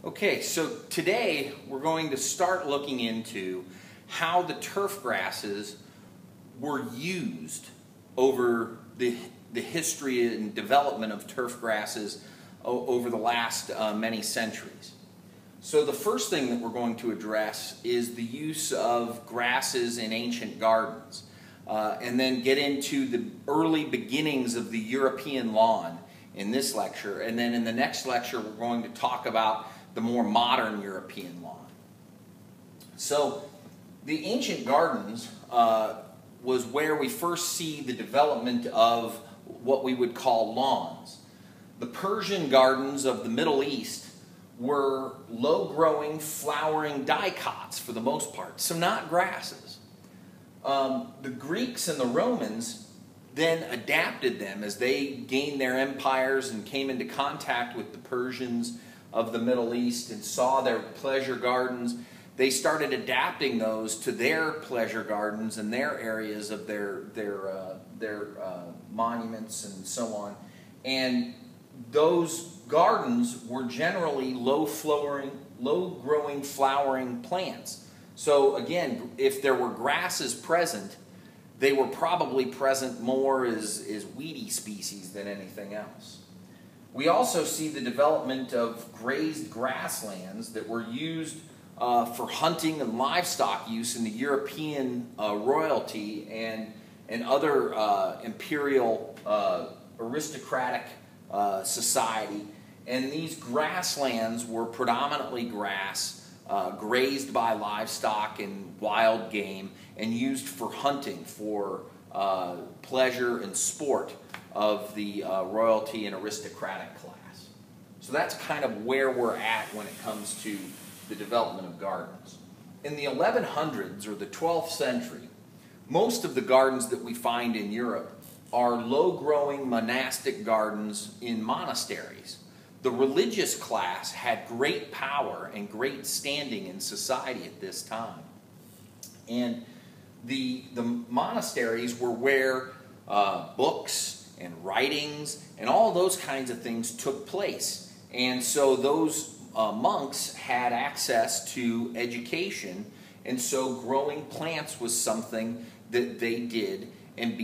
Okay, so today we're going to start looking into how the turf grasses were used over the history and development of turf grasses over the last many centuries. So the first thing that we're going to address is the use of grasses in ancient gardens, and then get into the early beginnings of the European lawn in this lecture, and then in the next lecture we're going to talk about the more modern European lawn. So the ancient gardens was where we first see the development of what we would call lawns. The Persian gardens of the Middle East were low-growing, flowering dicots for the most part, so not grasses. The Greeks and the Romans then adapted them as they gained their empires and came into contact with the Persians of the Middle East and saw their pleasure gardens. They started adapting those to their pleasure gardens and their areas of their monuments and so on. And those gardens were generally low-growing, flowering plants. So again, if there were grasses present, they were probably present more as weedy species than anything else. We also see the development of grazed grasslands that were used for hunting and livestock use in the European royalty and other imperial aristocratic society. And these grasslands were predominantly grass, grazed by livestock and wild game, and used for hunting, for pleasure and sport of the royalty and aristocratic class. So that's kind of where we're at when it comes to the development of gardens. In the 1100s or the 12th century, most of the gardens that we find in Europe are low-growing monastic gardens in monasteries. The religious class had great power and great standing in society at this time. And the monasteries were where books and writings and all those kinds of things took place. And so those monks had access to education, and so growing plants was something that they did and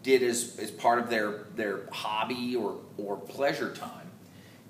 did as part of their hobby or pleasure time.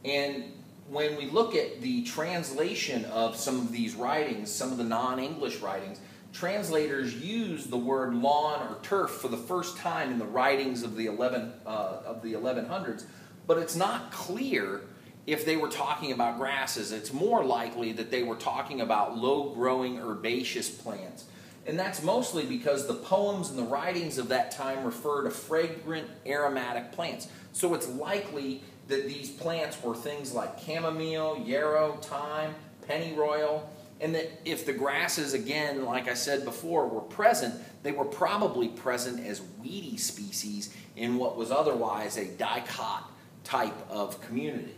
And when we look at the translation of some of these writings, some of the non-English writings, translators use the word lawn or turf for the first time in the writings of the 1100s, but it's not clear if they were talking about grasses. It's more likely that they were talking about low-growing herbaceous plants. And that's mostly because the poems and the writings of that time refer to fragrant, aromatic plants. So it's likely that these plants were things like chamomile, yarrow, thyme, pennyroyal, and that if the grasses, again, like I said before, were present, they were probably present as weedy species in what was otherwise a dicot type of community.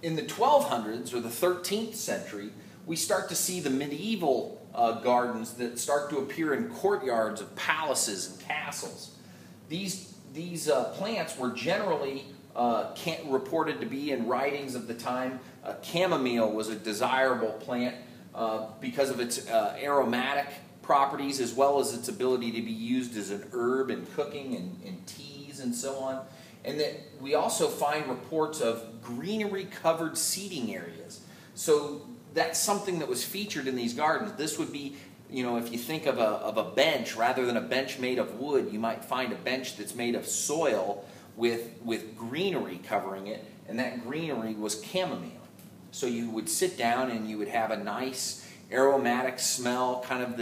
In the 1200s or the 13th century, we start to see the medieval gardens that start to appear in courtyards of palaces and castles. These plants were generally reported to be in writings of the time. Chamomile was a desirable plant because of its aromatic properties, as well as its ability to be used as an herb in cooking and teas and so on. And that we also find reports of greenery-covered seating areas. So that's something that was featured in these gardens. This would be, you know, if you think of a bench, rather than a bench made of wood, you might find a bench that's made of soil with greenery covering it, and that greenery was chamomile. So you would sit down and you would have a nice aromatic smell, kind of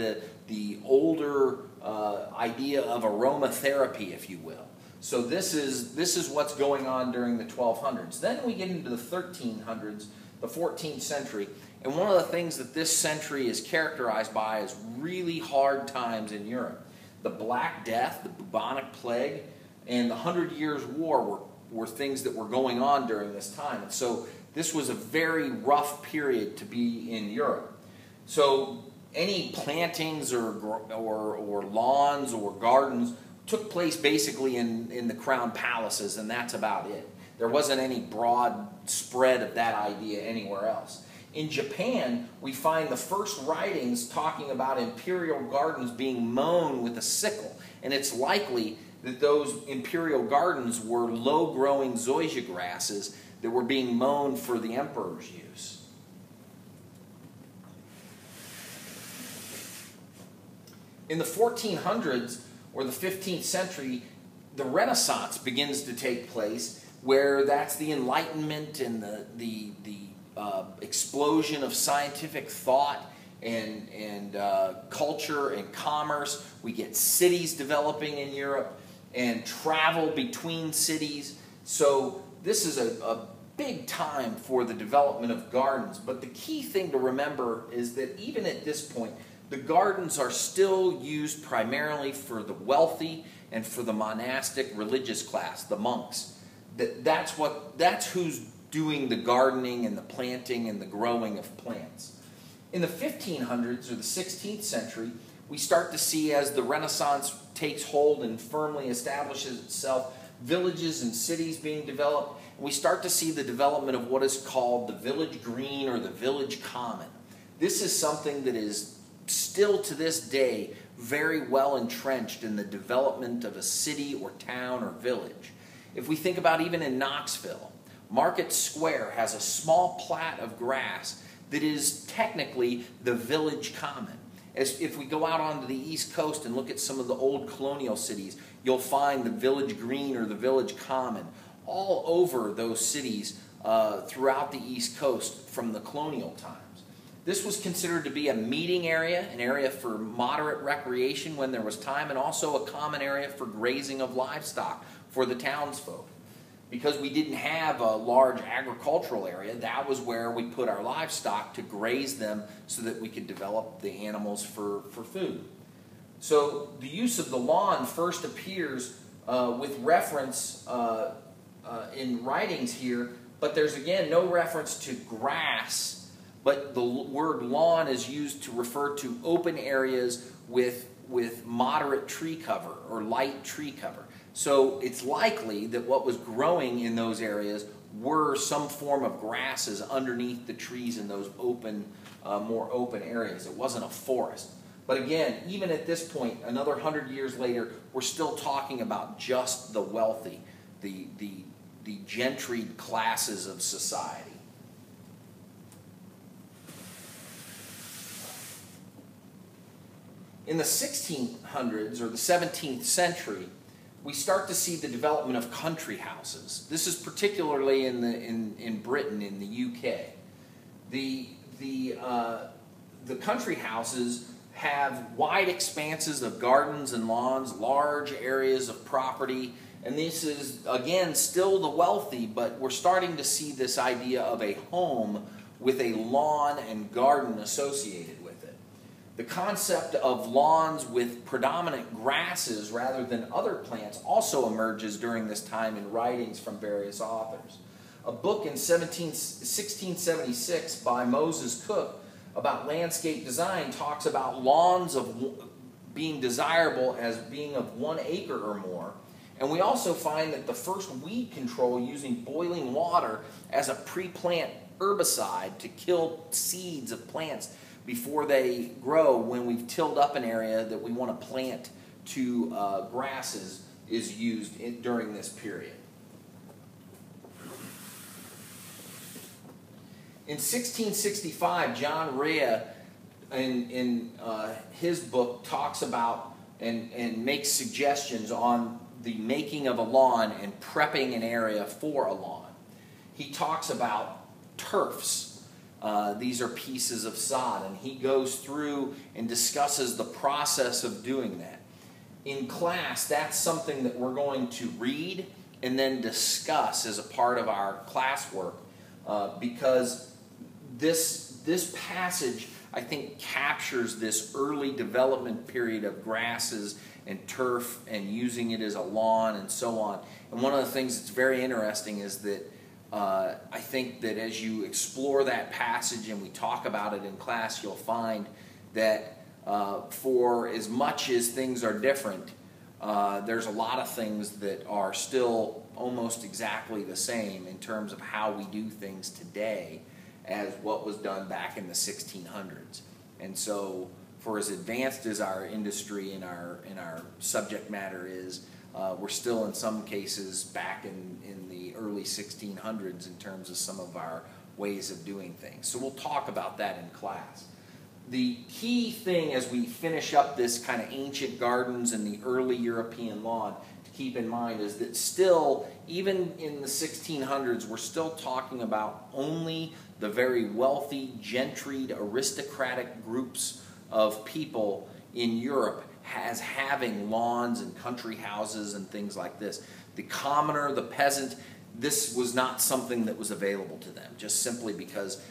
the older idea of aromatherapy, if you will. So this is what's going on during the 1200s. Then we get into the 1300s, the 14th century, and one of the things that this century is characterized by is really hard times in Europe. The Black Death, the bubonic plague, and the 100 Years' War were things that were going on during this time. And so this was a very rough period to be in Europe. So any plantings or lawns or gardens took place basically in the crown palaces, and that's about it. There wasn't any broad spread of that idea anywhere else. In Japan, we find the first writings talking about imperial gardens being mown with a sickle, and it's likely that those imperial gardens were low-growing zoysia grasses that were being mown for the emperor's use. In the 1400s or the 15th century, the Renaissance begins to take place, where that's the Enlightenment and the explosion of scientific thought and culture and commerce. We get cities developing in Europe and travel between cities. So this is a big time for the development of gardens. But the key thing to remember is that even at this point, the gardens are still used primarily for the wealthy and for the monastic religious class, the monks. That's who's doing the gardening and the planting and the growing of plants. In the 1500s or the 16th century, we start to see, as the Renaissance takes hold and firmly establishes itself, villages and cities being developed. We start to see the development of what is called the village green or the village common. This is something that is still to this day very well entrenched in the development of a city or town or village. If we think about even in Knoxville, Market Square has a small plat of grass that is technically the village common. If we go out onto the East Coast and look at some of the old colonial cities, you'll find the village green or the village common all over those cities throughout the East Coast from the colonial times. This was considered to be a meeting area, an area for moderate recreation when there was time, and also a common area for grazing of livestock for the townsfolk. Because we didn't have a large agricultural area, that was where we put our livestock to graze them so that we could develop the animals for food. So the use of the lawn first appears with reference in writings here, but there's again no reference to grass, but the word lawn is used to refer to open areas with moderate tree cover or light tree cover. So it's likely that what was growing in those areas were some form of grasses underneath the trees in those open, more open areas. It wasn't a forest. But again, even at this point, another 100 years later, we're still talking about just the wealthy, the gentried classes of society. In the 1600s or the 17th century, we start to see the development of country houses. This is particularly in Britain, in the UK. The country houses have wide expanses of gardens and lawns, large areas of property, and this is, again, still the wealthy, but we're starting to see this idea of a home with a lawn and garden associated with it. The concept of lawns with predominant grasses rather than other plants also emerges during this time in writings from various authors. A book in 1676 by Moses Cook about landscape design talks about lawns being desirable as being of 1 acre or more. And we also find that the first weed control using boiling water as a pre-plant herbicide to kill seeds of plants before they grow when we've tilled up an area that we want to plant to grasses is used during this period. In 1665, John Rea, in his book, talks about and makes suggestions on the making of a lawn and prepping an area for a lawn. He talks about turfs. These are pieces of sod, and he goes through and discusses the process of doing that. In class, that's something that we're going to read and then discuss as a part of our classwork, because this passage, I think, captures this early development period of grasses and turf and using it as a lawn and so on. And one of the things that's very interesting is that I think that as you explore that passage and we talk about it in class, you'll find that for as much as things are different, there's a lot of things that are still almost exactly the same in terms of how we do things today as what was done back in the 1600s. And so for as advanced as our industry and our subject matter is, we're still in some cases back in the early 1600s in terms of some of our ways of doing things. So we'll talk about that in class. The key thing as we finish up this kind of ancient gardens and the early European lawn to keep in mind is that still, even in the 1600s, we're still talking about only the very wealthy, gentried, aristocratic groups of people in Europe as having lawns and country houses and things like this. The commoner, the peasant, this was not something that was available to them, just simply because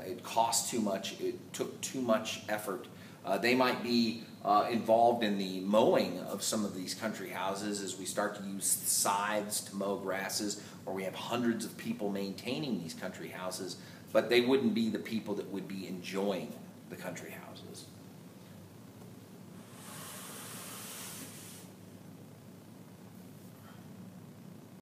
it cost too much, it took too much effort. They might be involved in the mowing of some of these country houses as we start to use scythes to mow grasses, or we have hundreds of people maintaining these country houses, but they wouldn't be the people that would be enjoying the country houses.